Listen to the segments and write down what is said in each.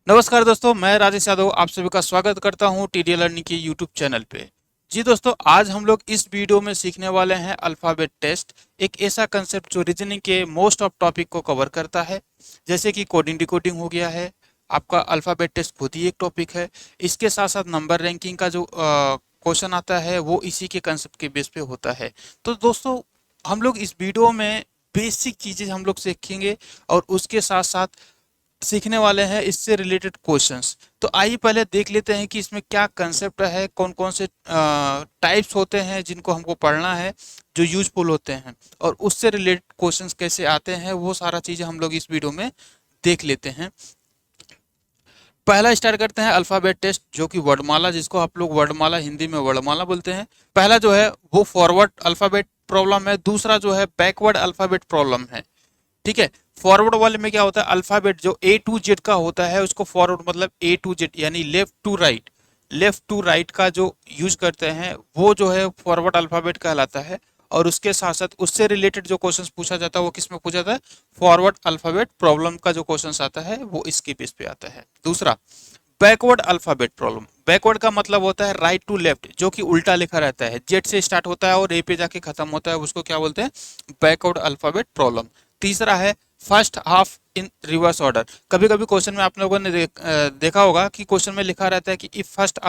नमस्कार दोस्तों, मैं राजेश यादव आप सभी का स्वागत करता हूं टीडी लर्निंग के यूट्यूब चैनल पे। जी दोस्तों, आज हम लोग इस वीडियो में सीखने वाले हैं अल्फ़ाबेट टेस्ट, एक ऐसा कंसेप्ट जो रीजनिंग के मोस्ट ऑफ टॉपिक को कवर करता है। जैसे कि कोडिंग डिकोडिंग हो गया है, आपका अल्फ़ाबेट टेस्ट खुद ही एक टॉपिक है। इसके साथ साथ नंबर रैंकिंग का जो क्वेश्चन आता है वो इसी के कंसेप्ट के बेस पे होता है। तो दोस्तों, हम लोग इस वीडियो में बेसिक चीज़ें हम लोग सीखेंगे और उसके साथ साथ सीखने वाले हैं इससे रिलेटेड क्वेश्चंस। तो आइए पहले देख लेते हैं कि इसमें क्या कंसेप्ट है, कौन कौन से टाइप्स होते हैं जिनको हमको पढ़ना है, जो यूजफुल होते हैं, और उससे रिलेटेड क्वेश्चंस कैसे आते हैं, वो सारा चीज़ें हम लोग इस वीडियो में देख लेते हैं। पहला स्टार्ट करते हैं अल्फ़ाबेट टेस्ट, जो कि वर्डमाला, जिसको आप लोग वर्डमाला हिंदी में वर्डमाला बोलते हैं। पहला जो है वो फॉरवर्ड अल्फ़ाबेट प्रॉब्लम है, दूसरा जो है बैकवर्ड अल्फ़ाबेट प्रॉब्लम है। ठीक है। फॉरवर्ड वाले में क्या होता है, अल्फाबेट जो ए टू जेड का होता है उसको फॉरवर्ड मतलब ए टू जेड यानी लेफ्ट टू राइट का जो यूज करते हैं वो जो है फॉरवर्ड अल्फाबेट कहलाता है। और उसके साथ साथ उससे रिलेटेड जो क्वेश्चंस पूछा जाता है वो किस में पूछा जाता है, फॉरवर्ड अल्फाबेट प्रॉब्लम का जो क्वेश्चंस आता है वो इसके बेस पे आता है। दूसरा, बैकवर्ड अल्फाबेट प्रॉब्लम। बैकवर्ड का मतलब होता है राइट टू लेफ्ट, जो कि उल्टा लिखा रहता है, जेड से स्टार्ट होता है और ए पे जाके खत्म होता है, उसको क्या बोलते हैं, बैकवर्ड अल्फाबेट प्रॉब्लम। तीसरा है first half in reverse order. कभी कभी क्वेश्चन में आप लोगों ने देखा होगा कि क्वेश्चन में लिखा रहता है कि इफ फर्स्ट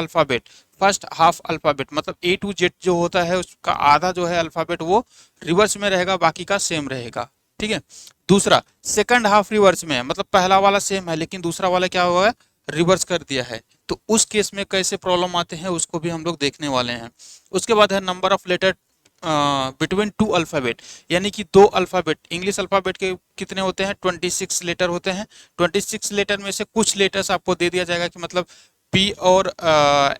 हाफ अल्फाबेट मतलब ए टू जेड जो होता है उसका आधा जो है अल्फाबेट वो रिवर्स में रहेगा, बाकी का सेम रहेगा। ठीक है। दूसरा, सेकंड हाफ रिवर्स में है, मतलब पहला वाला सेम है लेकिन दूसरा वाला क्या हुआ है, रिवर्स कर दिया है। तो उस केस में कैसे प्रॉब्लम आते हैं उसको भी हम लोग देखने वाले हैं। उसके बाद है number of letter between two alphabet, यानी कि दो अल्फ़ाबेट। इंग्लिश अल्फ़ाबेट के कितने होते हैं, 26 लेटर होते हैं। 26 लेटर में से कुछ लेटर्स आपको दे दिया जाएगा कि मतलब पी और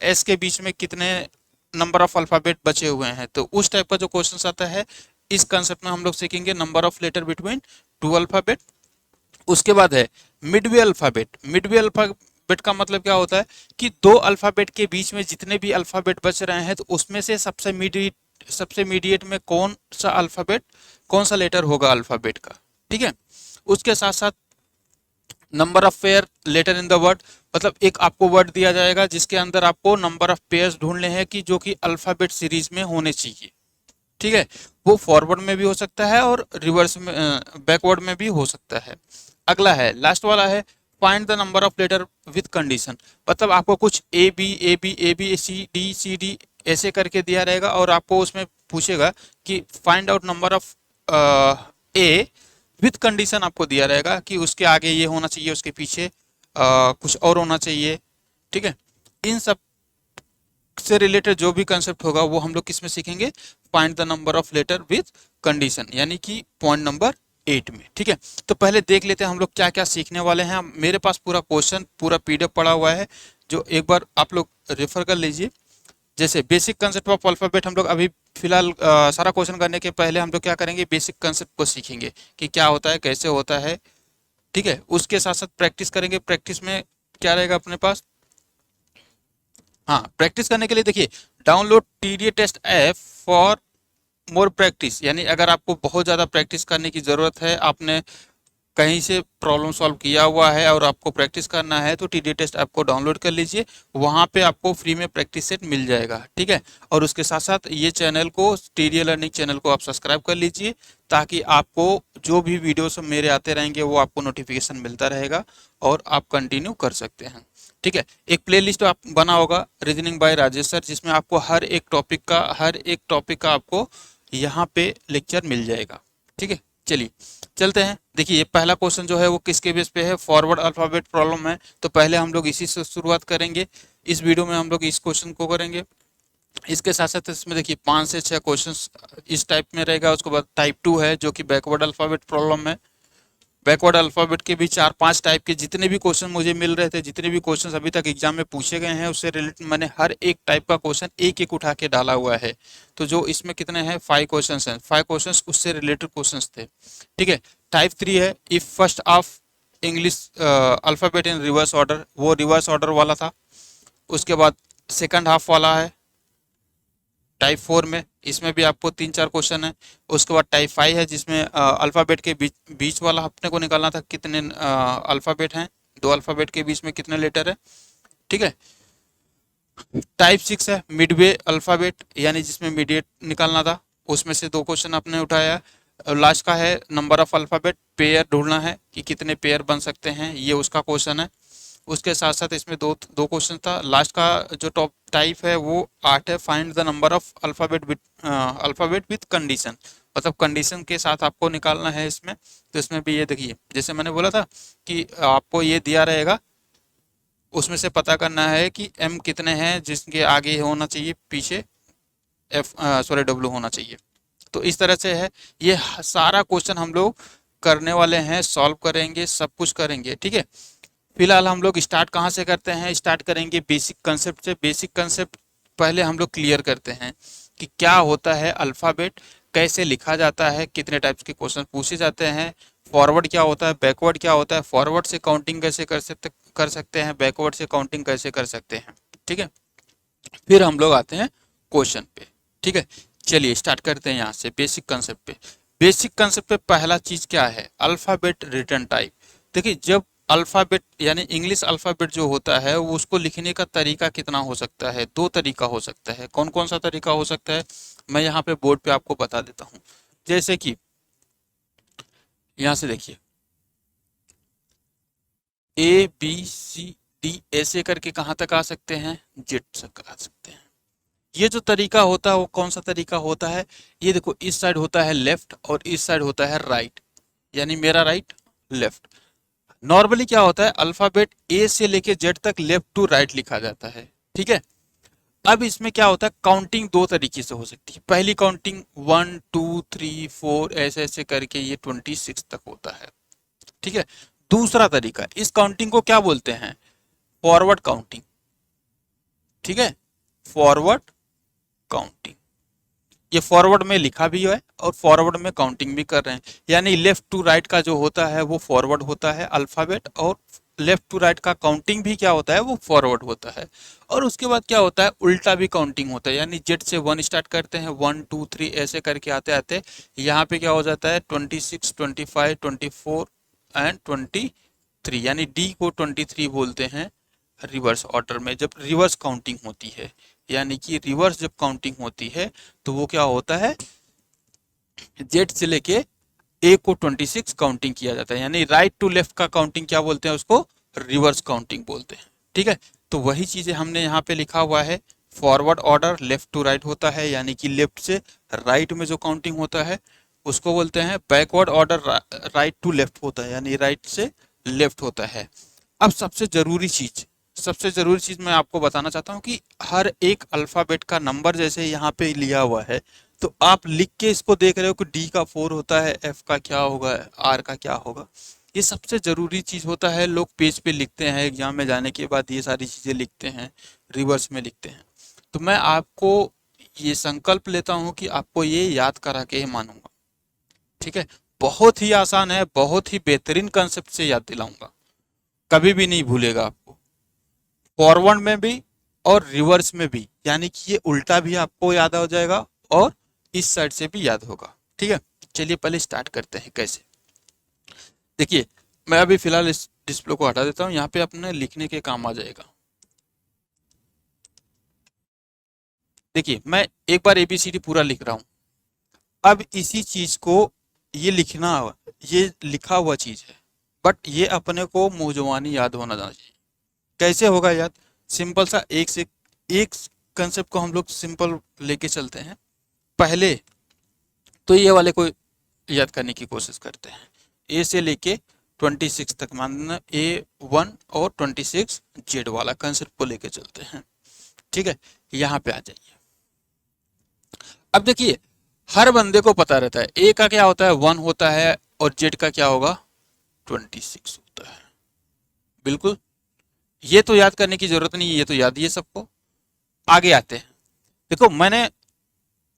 एस के बीच में कितने नंबर ऑफ अल्फ़ाबेट बचे हुए हैं। तो उस टाइप का जो क्वेश्चन आता है इस कंसेप्ट में हम लोग सीखेंगे number of letter between two alphabet. उसके बाद है मिडवे अल्फ़ाबेट। मिडवे अल्फ़ाबेट का मतलब क्या होता है कि दो अल्फ़ाबेट के बीच में जितने भी अल्फ़ाबेट बच रहे हैं तो उसमें से सबसे मीडिएट में कौन सा लेटर होगा अल्फ़ाबेट का। ठीक है। उसके साथ साथ number of pair letter in the word, मतलब एक आपको वर्ड दिया जाएगा जिसके अंदर आपको नंबर ऑफ पेयर्स ढूंढने हैं कि जो कि अल्फ़ाबेट सीरीज में होने चाहिए। ठीक है। वो फॉरवर्ड में भी हो सकता है और रिवर्स में बैकवर्ड में भी हो सकता है। अगला है लास्ट वाला है find the number of letter with condition. मतलब आपको कुछ ए बी ऐसे करके दिया रहेगा और आपको उसमें पूछेगा कि find out number of A with condition. आपको दिया रहेगा कि उसके आगे ये होना चाहिए, उसके पीछे कुछ और होना चाहिए। ठीक है। इन सब से रिलेटेड जो भी कंसेप्ट होगा वो हम लोग किस में सीखेंगे, find the number of letter with condition, यानी कि पॉइंट नंबर 8 में। ठीक है। तो पहले देख लेते हैं हम लोग क्या क्या सीखने वाले हैं। मेरे पास पूरा क्वेश्चन पूरा पीडीएफ पड़ा हुआ है, जो एक बार आप लोग रेफर कर लीजिए। जैसे बेसिक कंसेप्ट ऑफ अल्फाबेट हम लोग अभी फिलहाल सारा क्वेश्चन करने के पहले हम लोग क्या करेंगे, बेसिक कंसेप्ट को सीखेंगे कि क्या होता है, कैसे होता है। ठीक है। उसके साथ साथ प्रैक्टिस करेंगे। प्रैक्टिस में क्या रहेगा अपने पास, हाँ, प्रैक्टिस करने के लिए देखिए, download TDA test app for more practice. यानी अगर आपको बहुत ज़्यादा प्रैक्टिस करने की ज़रूरत है, आपने कहीं से प्रॉब्लम सॉल्व किया हुआ है और आपको प्रैक्टिस करना है, तो टीडी टेस्ट ऐप को डाउनलोड कर लीजिए। वहाँ पे आपको फ्री में प्रैक्टिस सेट मिल जाएगा। ठीक है। और उसके साथ साथ ये चैनल को, टीडी लर्निंग चैनल को आप सब्सक्राइब कर लीजिए, ताकि आपको जो भी वीडियोस मेरे आते रहेंगे वो आपको नोटिफिकेशन मिलता रहेगा और आप कंटिन्यू कर सकते हैं। ठीक है। एक प्लेलिस्ट आप बना होगा रीजनिंग बाय राजेश सर, जिसमें आपको हर एक टॉपिक का आपको यहाँ पे लेक्चर मिल जाएगा। ठीक है। चलिए चलते हैं। देखिए, ये पहला क्वेश्चन जो है वो किसके बेस पे है, फॉरवर्ड अल्फाबेट प्रॉब्लम है। तो पहले हम लोग इसी से शुरुआत करेंगे। इस वीडियो में हम लोग इस क्वेश्चन को करेंगे। इसके साथ साथ इसमें देखिए 5 से 6 क्वेश्चंस इस टाइप में रहेगा। उसके बाद टाइप 2 है जो कि बैकवर्ड अल्फाबेट प्रॉब्लम है। बैकवर्ड अल्फाबेट के भी 4-5 टाइप के जितने भी क्वेश्चन मुझे मिल रहे थे, जितने भी क्वेश्चन अभी तक एग्जाम में पूछे गए हैं, उससे रिलेटेड मैंने हर एक टाइप का क्वेश्चन एक एक उठा के डाला हुआ है। तो जो इसमें कितने हैं, 5 क्वेश्चन हैं। 5 क्वेश्चन उससे रिलेटेड क्वेश्चन थे। ठीक है। टाइप 3 है if first of English alphabet in reverse order, वो रिवर्स ऑर्डर वाला था। उसके बाद सेकंड हाफ वाला है टाइप 4 में, इसमें भी आपको 3-4 क्वेश्चन है। उसके बाद टाइप 5 है जिसमें अल्फ़ाबेट के बीच वाला अपने को निकालना था, कितने अल्फ़ाबेट हैं। दो अल्फाबेट के बीच में कितने लेटर है, ठीक है। टाइप 6 है मिडवे अल्फाबेट, यानी जिसमें मीडिएट निकालना था, उसमें से दो क्वेश्चन आपने उठाया। लास्ट का है नंबर ऑफ अल्फाबेट, पेयर ढूंढना है कि कितने पेयर बन सकते हैं, ये उसका क्वेश्चन है। उसके साथ साथ इसमें दो दो क्वेश्चन था। लास्ट का जो टॉप टाइप है वो 8 है, find the number of alphabet with condition, मतलब कंडीशन के साथ आपको निकालना है इसमें। तो इसमें भी ये देखिए, जैसे मैंने बोला था कि आपको ये दिया रहेगा, उसमें से पता करना है कि एम कितने हैं, जिसके आगे होना चाहिए, पीछे एफ सॉरी डब्ल्यू होना चाहिए। तो इस तरह से है, ये सारा क्वेश्चन हम लोग करने वाले हैं, सॉल्व करेंगे, सब कुछ करेंगे, ठीक है। फिलहाल हम लोग स्टार्ट कहाँ से करते हैं, स्टार्ट करेंगे बेसिक कंसेप्ट से। बेसिक कंसेप्ट पहले हम लोग क्लियर करते हैं कि क्या होता है अल्फ़ाबेट, कैसे लिखा जाता है, कितने टाइप्स के क्वेश्चन पूछे जाते हैं, फॉरवर्ड क्या होता है, बैकवर्ड क्या होता है, फॉरवर्ड से काउंटिंग कैसे कर सकते हैं, बैकवर्ड से काउंटिंग कैसे कर सकते हैं, ठीक है। फिर हम लोग आते हैं क्वेश्चन पे, ठीक है। चलिए स्टार्ट करते हैं यहाँ से बेसिक कंसेप्ट पे। बेसिक कंसेप्ट पे पहला चीज क्या है, अल्फाबेट रिटर्न टाइप। देखिए, जब अल्फाबेट यानी इंग्लिश अल्फाबेट जो होता है वो उसको लिखने का तरीका कितना हो सकता है, दो तरीका हो सकता है। कौन कौन सा तरीका हो सकता है, मैं यहाँ पे बोर्ड पे आपको बता देता हूँ। जैसे कि यहाँ से देखिए, ए बी सी डी ऐसे करके कहाँ तक आ सकते हैं, जेड तक आ सकते हैं। ये जो तरीका होता है वो कौन सा तरीका होता है, ये देखो, इस साइड होता है लेफ्ट और इस साइड होता है राइट, यानी मेरा राइट लेफ्ट। नॉर्मली क्या होता है, अल्फाबेट ए से लेके जेड तक लेफ्ट टू राइट लिखा जाता है, ठीक है। अब इसमें क्या होता है, काउंटिंग दो तरीके से हो सकती है। पहली काउंटिंग 1 2 3 4 ऐसे ऐसे करके ये 26 तक होता है, ठीक है। दूसरा तरीका, इस काउंटिंग को क्या बोलते हैं, फॉरवर्ड काउंटिंग, ठीक है। फॉरवर्ड काउंटिंग, ये फॉरवर्ड में लिखा भी है और फॉरवर्ड में काउंटिंग भी कर रहे हैं, यानी लेफ्ट टू राइट का जो होता है वो फॉरवर्ड होता है अल्फाबेट, और लेफ्ट टू राइट का काउंटिंग भी क्या होता है, वो फॉरवर्ड होता है। और उसके बाद क्या होता है, उल्टा भी काउंटिंग होता है, यानी जेड से 1 स्टार्ट करते हैं, 1 2 3 ऐसे करके आते आते यहाँ पे क्या हो जाता है, 26 25 24 एंड 23, यानी डी को 23 बोलते हैं रिवर्स ऑर्डर में, जब रिवर्स काउंटिंग होती है। यानी कि रिवर्स जब काउंटिंग होती है तो वो क्या होता है, जेड से लेके ए को 26 काउंटिंग किया जाता है, यानी राइट टू लेफ्ट का काउंटिंग क्या बोलते हैं, उसको रिवर्स काउंटिंग बोलते हैं, ठीक है। तो वही चीजें हमने यहाँ पे लिखा हुआ है, forward order left to right होता है, यानी कि लेफ्ट से राइट में जो काउंटिंग होता है उसको बोलते हैं। Backward order right to left होता है, यानी राइट से लेफ्ट होता है। अब सबसे जरूरी चीज मैं आपको बताना चाहता हूँ कि हर एक अल्फाबेट का नंबर जैसे यहाँ पे लिया हुआ है, तो आप लिख के इसको देख रहे हो कि डी का 4 होता है, एफ का क्या होगा, आर का क्या होगा। ये सबसे जरूरी चीज होता है, लोग पेज पे लिखते हैं, एग्जाम में जाने के बाद ये सारी चीजें लिखते हैं, रिवर्स में लिखते हैं। तो मैं आपको ये संकल्प लेता हूँ कि आपको ये याद करा के ही मानूंगा, ठीक है। बहुत ही आसान है, बहुत ही बेहतरीन कंसेप्ट से याद दिलाऊंगा, कभी भी नहीं भूलेगा आपको, फॉरवर्ड में भी और रिवर्स में भी, यानी कि ये उल्टा भी आपको याद हो जाएगा और इस साइड से भी याद होगा, ठीक है। चलिए पहले स्टार्ट करते हैं कैसे। देखिए, मैं अभी फिलहाल इस डिस्प्ले को हटा देता हूँ, यहाँ पे अपने लिखने के काम आ जाएगा। देखिए, मैं एक बार एबीसीडी पूरा लिख रहा हूँ। अब इसी चीज को ये लिखना, ये लिखा हुआ चीज है, बट ये अपने को मुंह जुबानी याद होना चाहिए। कैसे होगा याद, सिंपल सा, एक से एक कंसेप्ट को हम लोग सिंपल लेके चलते हैं। पहले तो ये वाले को याद करने की कोशिश करते हैं, ए से लेके 26 तक, मानना A1 और 26 जेड वाला कंसेप्ट को लेके चलते हैं, ठीक है। यहाँ पे आ जाइए। अब देखिए, हर बंदे को पता रहता है ए का क्या होता है, 1 होता है, और जेड का क्या होगा, 26 होता है, बिल्कुल। ये तो याद करने की जरूरत नहीं है, ये तो याद ही है सबको। आगे आते हैं। देखो, मैंने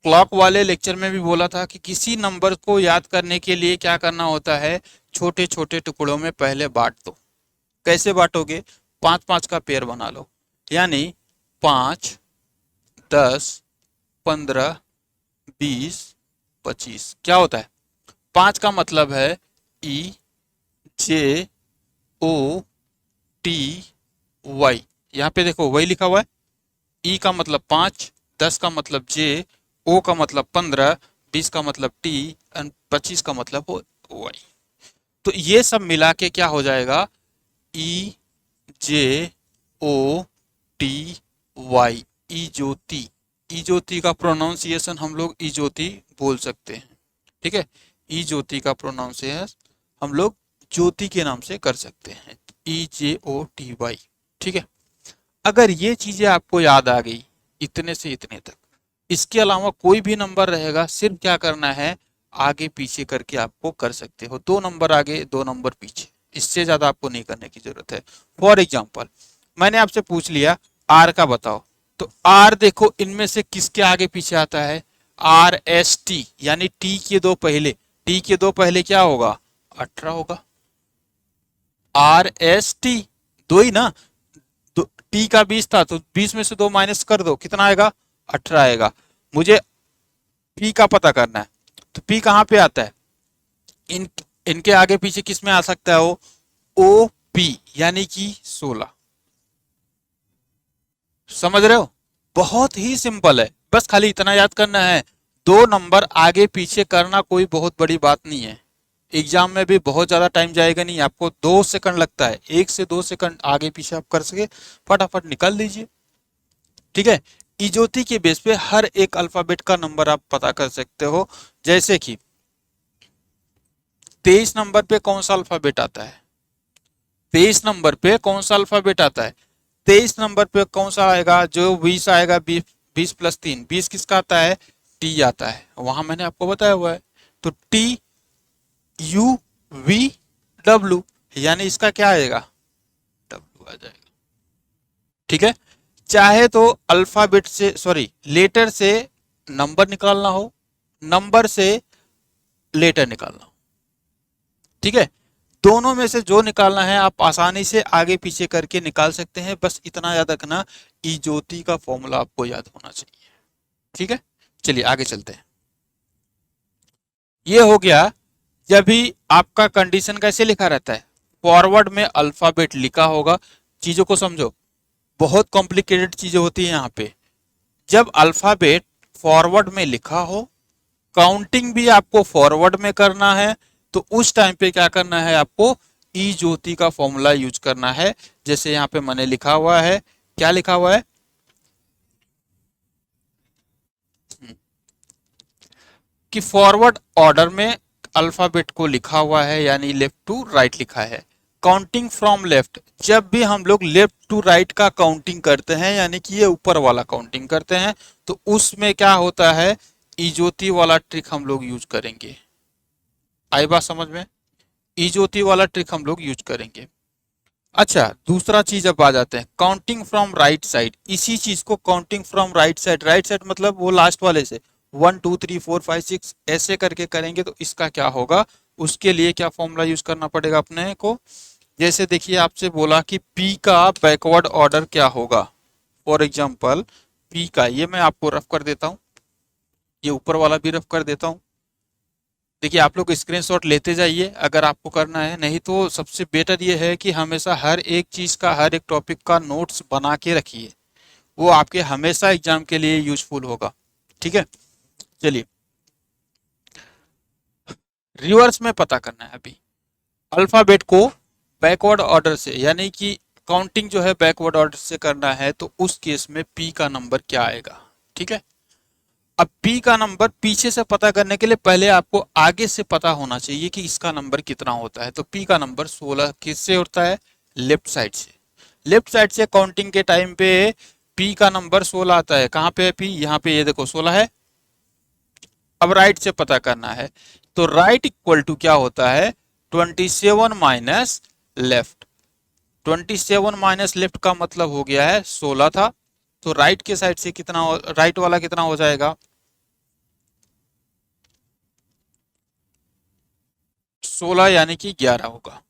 क्लॉक वाले लेक्चर में भी बोला था कि किसी नंबर को याद करने के लिए क्या करना होता है, छोटे छोटे टुकड़ों में पहले बांट दो। कैसे बांटोगे, 5 5 का पेयर बना लो, यानी 5 10 15 20 25। क्या होता है, 5 का मतलब है ई जे ओ वाई। यहाँ पे देखो वाई लिखा हुआ है, ई का मतलब 5, 10 का मतलब जे, ओ का मतलब 15, 20 का मतलब टी एंड 25 का मतलब वाई। तो ये सब मिला के क्या हो जाएगा, ई जे ओ टी वाई, इजोती। इजोती का प्रोनाउंसिएशन हम लोग इजोती बोल सकते हैं, ठीक है। इजोती का प्रोनाउंसिएशन हम लोग ज्योति के नाम से कर सकते हैं, EJOTY, ठीक है। अगर ये चीजें आपको याद आ गई इतने से इतने तक, इसके अलावा कोई भी नंबर रहेगा, सिर्फ क्या करना है, आगे पीछे करके आपको कर सकते हो, 2 नंबर आगे 2 नंबर पीछे, इससे ज्यादा आपको नहीं करने की जरूरत है। फॉर एग्जाम्पल मैंने आपसे पूछ लिया आर का बताओ, तो आर देखो इनमें से किसके आगे पीछे आता है, RST, यानी टी के दो पहले, टी के दो पहले क्या होगा, 18 होगा। RST दो ही ना, टी का 20 था तो 20 में से 2 माइनस कर दो, कितना आएगा, 18 आएगा। मुझे पी का पता करना है, तो पी कहां पे आता है, इन इनके आगे पीछे किस में आ सकता है वो, ओ पी, यानी कि 16। समझ रहे हो, बहुत ही सिंपल है, बस खाली इतना याद करना है, 2 नंबर आगे पीछे करना कोई बहुत बड़ी बात नहीं है। एग्जाम में भी बहुत ज्यादा टाइम जाएगा नहीं, आपको 2 सेकंड लगता है, 1 से 2 सेकंड आगे पीछे आप कर सके फटाफट निकाल लीजिए, ठीक है। इजोती के बेस पे हर एक अल्फाबेट का नंबर आप पता कर सकते हो, जैसे कि 23 नंबर पे कौन सा अल्फाबेट आता है, 23 नंबर पे कौन सा अल्फाबेट आता है, 23 नंबर पे कौन सा आएगा, जो 20 आएगा, 20, 20 प्लस 3, 20 किसका आता है, टी आता है, वहां मैंने आपको बताया हुआ है। तो TUVW, यानी इसका क्या आएगा, डब्ल्यू आ जाएगा, ठीक है। चाहे तो अल्फाबेट से, सॉरी लेटर से नंबर निकालना हो, नंबर से लेटर निकालना हो, ठीक है। दोनों में से जो निकालना है आप आसानी से आगे पीछे करके निकाल सकते हैं, बस इतना याद रखना, इजोती का फॉर्मूला आपको याद होना चाहिए, ठीक है। चलिए आगे चलते हैं। ये हो गया, जब भी आपका कंडीशन कैसे लिखा रहता है, फॉरवर्ड में अल्फाबेट लिखा होगा। चीजों को समझो, बहुत कॉम्प्लिकेटेड चीजें होती है यहाँ पे। जब अल्फाबेट फॉरवर्ड में लिखा हो, काउंटिंग भी आपको फॉरवर्ड में करना है, तो उस टाइम पे क्या करना है, आपको ई ज्योति का फॉर्मूला यूज करना है। जैसे यहाँ पे मैंने लिखा हुआ है, क्या लिखा हुआ है, कि फॉरवर्ड ऑर्डर में अल्फाबेट को लिखा हुआ है, यानी लेफ्ट टू राइट लिखा है। काउंटिंग फ्रॉम लेफ्ट, जब भी हम लोग लेफ्ट टू राइट का काउंटिंग करते हैं, यानी कि ये ऊपर वाला काउंटिंग करते हैं, तो उसमें क्या होता है, इजोती वाला ट्रिक हम लोग यूज करेंगे। आई बात समझ में, इजोती वाला ट्रिक हम लोग यूज करेंगे। अच्छा, दूसरा चीज अब आ जाते हैं, काउंटिंग फ्रॉम राइट साइड। इसी चीज को counting from right side, right side मतलब वो लास्ट वाले से 1 2 3 4 5 6 ऐसे करके करेंगे, तो इसका क्या होगा, उसके लिए क्या फॉर्मूला यूज करना पड़ेगा अपने को। जैसे देखिए आपसे बोला कि पी का बैकवर्ड ऑर्डर क्या होगा, फॉर एग्जाम्पल पी का, ये मैं आपको रफ कर देता हूं, ये ऊपर वाला भी रफ कर देता हूं। देखिए आप लोग स्क्रीनशॉट लेते जाइए अगर आपको करना है, नहीं तो सबसे बेटर ये है कि हमेशा हर एक चीज का, हर एक टॉपिक का नोट्स बना के रखिए, वो आपके हमेशा एग्जाम के लिए यूजफुल होगा, ठीक है। चलिए रिवर्स में पता करना है अभी, अल्फाबेट को बैकवर्ड ऑर्डर से, यानी कि काउंटिंग जो है बैकवर्ड ऑर्डर से करना है, तो उस केस में पी का नंबर क्या आएगा, ठीक है। अब पी का नंबर पीछे से पता करने के लिए पहले आपको आगे से पता होना चाहिए कि इसका नंबर कितना होता है। तो पी का नंबर 16 किससे होता है, लेफ्ट साइड से। लेफ्ट साइड से काउंटिंग के टाइम पे पी का नंबर 16 आता है। कहां पे है पी, यहाँ पे, ये देखो 16 है। अब राइट से पता करना है, तो राइट इक्वल टू क्या होता है, 27 माइनस लेफ्ट। 27 माइनस लेफ्ट का मतलब हो गया है 16 था, तो राइट के साइड से कितना, राइट वाला कितना हो जाएगा, 16 यानी कि 11 होगा।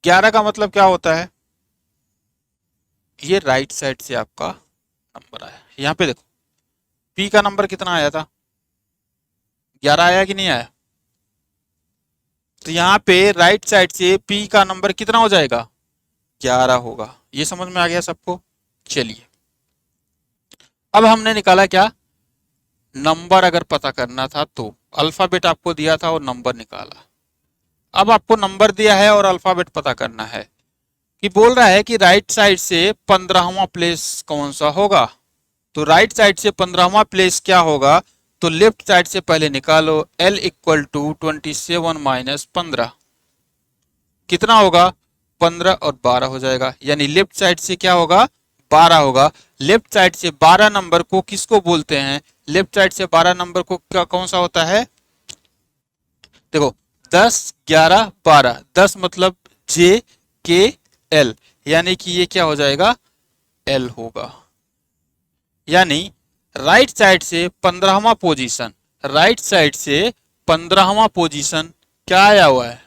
11 का मतलब क्या होता है, ये राइट साइड से आपका नंबर आया। यहाँ पे देखो पी का नंबर कितना आया था, 11 आया कि नहीं आया, तो यहाँ पे राइट साइड से पी का नंबर कितना हो जाएगा, 11 होगा। ये समझ में आ गया सबको? चलिए, अब हमने निकाला क्या, नंबर अगर पता करना था तो अल्फाबेट आपको दिया था और नंबर निकाला। अब आपको नंबर दिया है और अल्फाबेट पता करना है कि बोल रहा है कि राइट साइड से 15वां प्लेस कौन सा होगा। तो राइट साइड से 15वां प्लेस क्या होगा, तो लेफ्ट साइड से पहले निकालो, L इक्वल टू 27 माइनस 15 कितना होगा, 15 और 12 हो जाएगा, यानी लेफ्ट साइड से क्या होगा, 12 होगा। लेफ्ट साइड से 12 नंबर को किसको बोलते हैं, लेफ्ट साइड से 12 नंबर को क्या कौन सा होता है, देखो 10 11 12, 10 मतलब जे के एल, यानी कि ये क्या हो जाएगा, एल होगा। यानी राइट साइड से 15वां पोजीशन, राइट साइड से 15वां पोजीशन क्या आया हुआ है,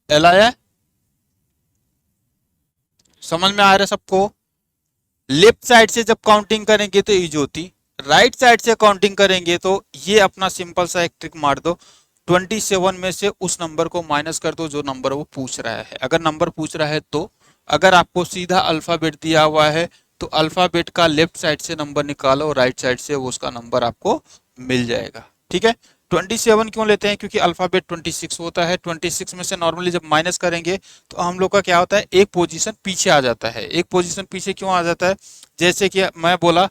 एल आया है। समझ में आ रहा है सबको? लेफ्ट साइड से जब काउंटिंग करेंगे तो इजोती, राइट साइड से काउंटिंग करेंगे तो ये अपना सिंपल सा एक ट्रिक मार दो, 27 में से उस नंबर को माइनस कर दो जो नंबर वो पूछ रहा है। अगर नंबर पूछ रहा है तो, अगर आपको सीधा अल्फाबेट दिया हुआ है तो अल्फाबेट का लेफ्ट साइड से नंबर निकालो और राइट साइड से वो उसका नंबर आपको मिल जाएगा। ठीक है, 27 क्यों लेते हैं, क्योंकि अल्फाबेट 26 होता है। 26 में से नॉर्मली जब माइनस करेंगे तो हम लोग का क्या होता है, एक पोजीशन पीछे आ जाता है। एक पोजीशन पीछे क्यों आ जाता है, जैसे कि मैं बोला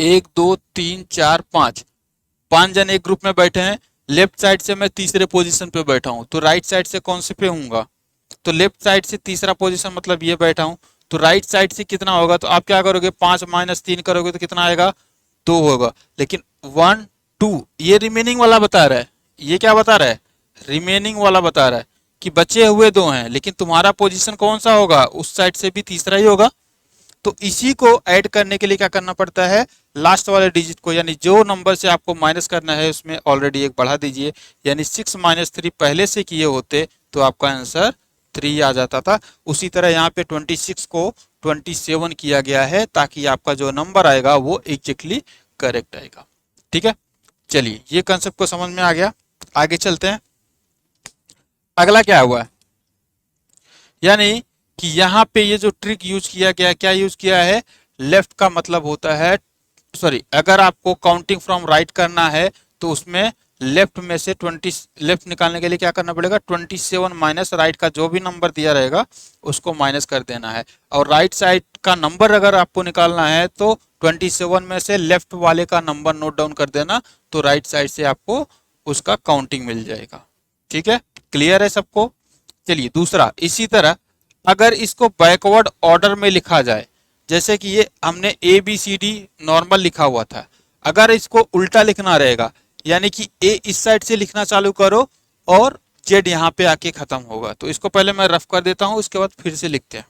1 2 3 4 5, 5 जन एक ग्रुप में बैठे हैं, लेफ्ट साइड से मैं तीसरे पोजीशन पे बैठा हूं, तो राइट साइड से कौन से पे हूँगा, तो लेफ्ट साइड से तीसरा पोजीशन मतलब ये बैठा हूं, तो राइट साइड से कितना होगा, तो आप क्या करोगे, 5 माइनस 3 करोगे तो कितना आएगा, 2 होगा। लेकिन 1 2 ये रिमेनिंग वाला बता रहा है, ये क्या बता रहा है, रिमेनिंग वाला बता रहा है कि बचे हुए 2 हैं, लेकिन तुम्हारा पोजीशन कौन सा होगा, उस साइड से भी तीसरा ही होगा। तो इसी को ऐड करने के लिए क्या करना पड़ता है, लास्ट वाले डिजिट को, यानी जो नंबर से आपको माइनस करना है उसमें ऑलरेडी एक बढ़ा दीजिए, यानी 6 माइनस 3 पहले से किए होते तो आपका आंसर 3 आ जाता था। उसी तरह यहाँ पे 26 को 27 किया गया है ताकि आपका जो नंबर आएगा वो एग्जैक्टली करेक्ट आएगा। ठीक है, चलिए ये कंसेप्ट को समझ में आ गया, आगे चलते हैं। अगला क्या हुआ है, यानी कि यहाँ पे ये जो ट्रिक यूज किया गया, क्या यूज किया है, लेफ्ट का मतलब होता है, सॉरी, अगर आपको काउंटिंग फ्रॉम राइट करना है तो उसमें लेफ्ट में से 20, लेफ्ट निकालने के लिए क्या करना पड़ेगा, 27 माइनस राइट का जो भी नंबर दिया रहेगा उसको माइनस कर देना है। और राइट साइड का नंबर अगर आपको निकालना है तो 27 में से लेफ्ट वाले का नंबर नोट डाउन कर देना, तो राइट साइड से आपको उसका काउंटिंग मिल जाएगा। ठीक है, क्लियर है सबको? चलिए दूसरा, इसी तरह अगर इसको बैकवर्ड ऑर्डर में लिखा जाए, जैसे कि ये हमने A B C D normal लिखा हुआ था, अगर इसको उल्टा लिखना रहेगा, यानी कि ए इस साइड से लिखना चालू करो और जेड यहाँ पे आके खत्म होगा, तो इसको पहले मैं रफ कर देता हूं, उसके बाद फिर से लिखते हैं।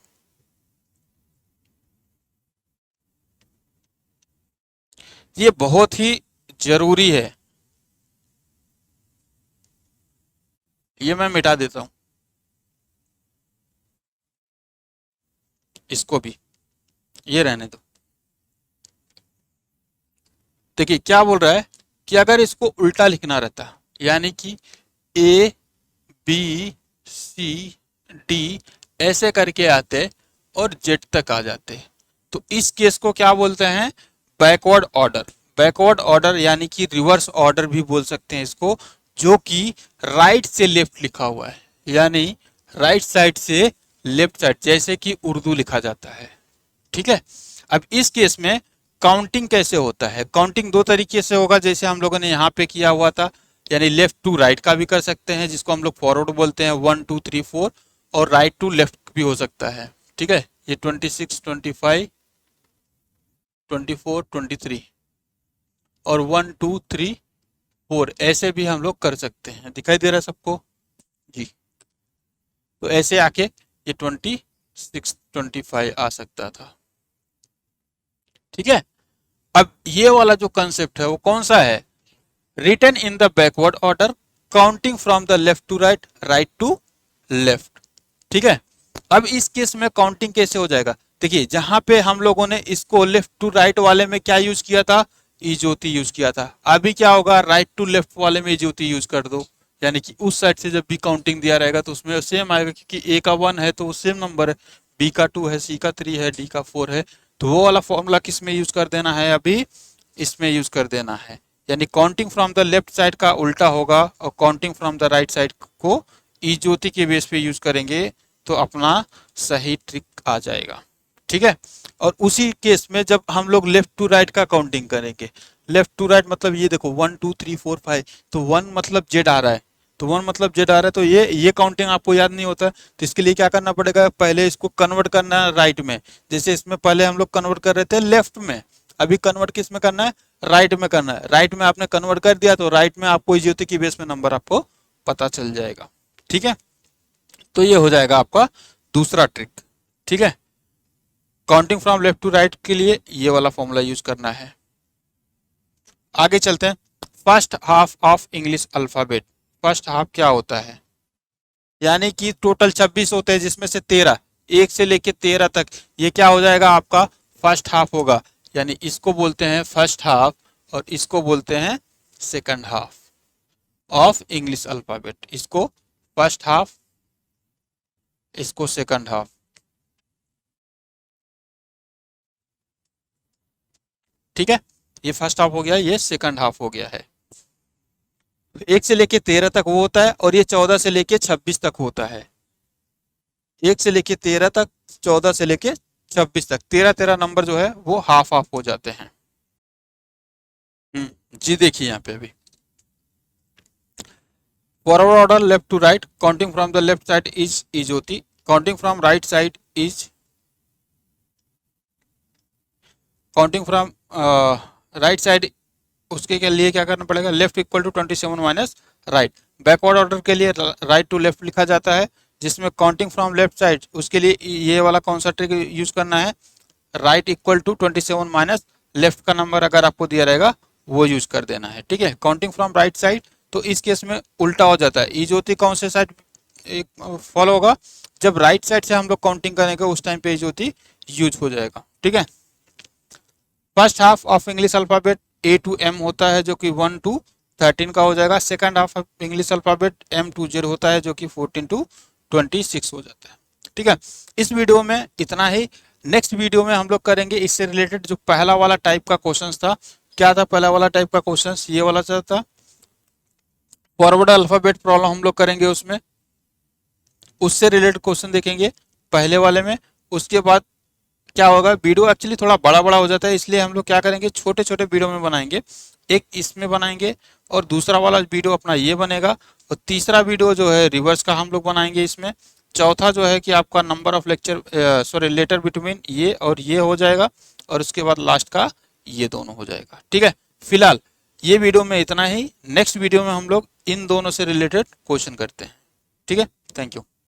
ये बहुत ही जरूरी है, ये मैं मिटा देता हूं, इसको भी, ये रहने दो। देखिए क्या बोल रहा है कि अगर इसको उल्टा लिखना रहता, यानी कि ए बी सी डी ऐसे करके आते और जेड तक आ जाते, तो इस केस को क्या बोलते हैं, बैकवर्ड ऑर्डर। बैकवर्ड ऑर्डर यानी कि रिवर्स ऑर्डर भी बोल सकते हैं इसको, जो कि राइट से लेफ्ट लिखा हुआ है, यानी राइट साइड से लेफ्ट साइड, जैसे कि उर्दू लिखा जाता है। ठीक है, अब इस केस में काउंटिंग कैसे होता है, काउंटिंग दो तरीके से होगा, जैसे हम लोगों ने यहाँ पे किया हुआ था, यानी लेफ्ट टू राइट का भी कर सकते हैं जिसको हम लोग फॉरवर्ड बोलते हैं, 1 2 3 4, और राइट टू लेफ्ट भी हो सकता है। ठीक है, ये 26 25 24 23 और 1 2 3 4 ऐसे भी हम लोग कर सकते हैं। दिखाई दे रहा है सबको जी? तो ऐसे आके ये 26 25 आ सकता था। ठीक है, अब ये वाला जो कंसेप्ट है वो कौन सा है, written in the backward order, counting from the left to right, right to left. ठीक है, अब इस केस में काउंटिंग कैसे हो जाएगा, देखिए जहां पे हम लोगों ने इसको लेफ्ट टू राइट वाले में क्या यूज किया था, इजोती यूज किया था, अभी क्या होगा, राइट टू लेफ्ट वाले में इजोती यूज कर दो, यानी कि उस साइड से जब भी काउंटिंग दिया रहेगा तो उसमें सेम आएगा, क्योंकि ए का 1 है तो वो सेम नंबर है, बी का 2 है, सी का 3 है, डी का 4 है। तो वो वाला फॉर्मूला किस में यूज कर देना है, अभी इसमें यूज कर देना है। यानी counting from the left side का उल्टा होगा और counting from the right side को इजोती के बेस पे यूज करेंगे तो अपना सही ट्रिक आ जाएगा। ठीक है। और उसी केस में जब हम लोग लेफ्ट टू राइट का काउंटिंग करेंगे, लेफ्ट टू राइट मतलब ये देखो 1 2 3 4 5, तो 1 मतलब जेड आ रहा है, तो 1 मतलब जेड आ रहा है, तो ये काउंटिंग आपको याद नहीं होता, तो इसके लिए क्या करना पड़ेगा, पहले इसको कन्वर्ट करना है राइट में। जैसे इसमें पहले हम लोग कन्वर्ट कर रहे थे लेफ्ट में, अभी कन्वर्ट किस में करना है, राइट में करना है। राइट में आपने कन्वर्ट कर दिया तो राइट में आपको इज्योति की बेस में नंबर आपको पता चल जाएगा। ठीक है, तो ये हो जाएगा आपका दूसरा ट्रिक। ठीक है, counting from left to right के लिए ये वाला फॉर्मूला यूज करना है। आगे चलते हैं। First half of English alphabet, first half क्या होता है, यानी कि टोटल 26 होते हैं जिसमें से 13, 1 से लेके 13 तक, ये क्या हो जाएगा आपका फर्स्ट हाफ होगा। यानी इसको बोलते हैं फर्स्ट हाफ और इसको बोलते हैं second half of English alphabet. इसको फर्स्ट हाफ, इसको सेकंड हाफ। ठीक है, ये फर्स्ट हाफ हो गया, ये सेकंड हाफ हो गया है। 1 से लेके 13 तक वो होता है और ये 14 से लेके 26 तक होता है। 1 से लेके 13 तक, 14 से लेके 26 तक, 13 नंबर जो है वो हाफ हाफ हो जाते हैं। जी देखिए यहाँ पे अभी forward order left to right, counting from the left side is इजोती, counting from right side is, counting from right side, उसके के लिए क्या करना पड़ेगा, left equal to 27 minus right. Backward order के लिए राइट टू लेफ्ट लिखा जाता है, जिसमें काउंटिंग फ्रॉम लेफ्ट साइड उसके लिए ये वाला कौन सा ट्रिक यूज करना है, right equal to 27 minus left का नंबर अगर आपको दिया रहेगा वो यूज कर देना है। ठीक है, काउंटिंग फ्रॉम राइट साइड, तो इस केस में उल्टा हो जाता है, इजोती कौन से साइड फॉलो होगा, जब राइट साइड से हम लोग काउंटिंग करेंगे उस टाइम पे इजोती यूज हो जाएगा। ठीक है, first half of English alphabet A to M होता है जो कि 1 to 13 का हो जाएगा। Second half of English alphabet M to Z होता है जो कि 14 to 26 हो जाता है। ठीक है, इस वीडियो में इतना ही। नेक्स्ट वीडियो में हम लोग करेंगे इससे रिलेटेड जो पहला वाला टाइप का क्वेश्चन था। क्या था पहला वाला टाइप का क्वेश्चन, ये वाला था फॉरवर्ड अल्फाबेट प्रॉब्लम हम लोग करेंगे, उसमें उससे रिलेटेड क्वेश्चन देखेंगे पहले वाले में। उसके बाद क्या होगा, वीडियो एक्चुअली थोड़ा बड़ा बड़ा हो जाता है, इसलिए हम लोग क्या करेंगे छोटे छोटे वीडियो में बनाएंगे। एक इसमें बनाएंगे और दूसरा वाला वीडियो अपना ये बनेगा, और तीसरा वीडियो जो है रिवर्स का हम लोग बनाएंगे इसमें। चौथा जो है कि आपका number of lecture sorry letter between ये और ये हो जाएगा, और उसके बाद लास्ट का ये दोनों हो जाएगा। ठीक है, फिलहाल ये वीडियो में इतना ही। नेक्स्ट वीडियो में हम लोग इन दोनों से रिलेटेड क्वेश्चन करते हैं। ठीक है, थैंक यू।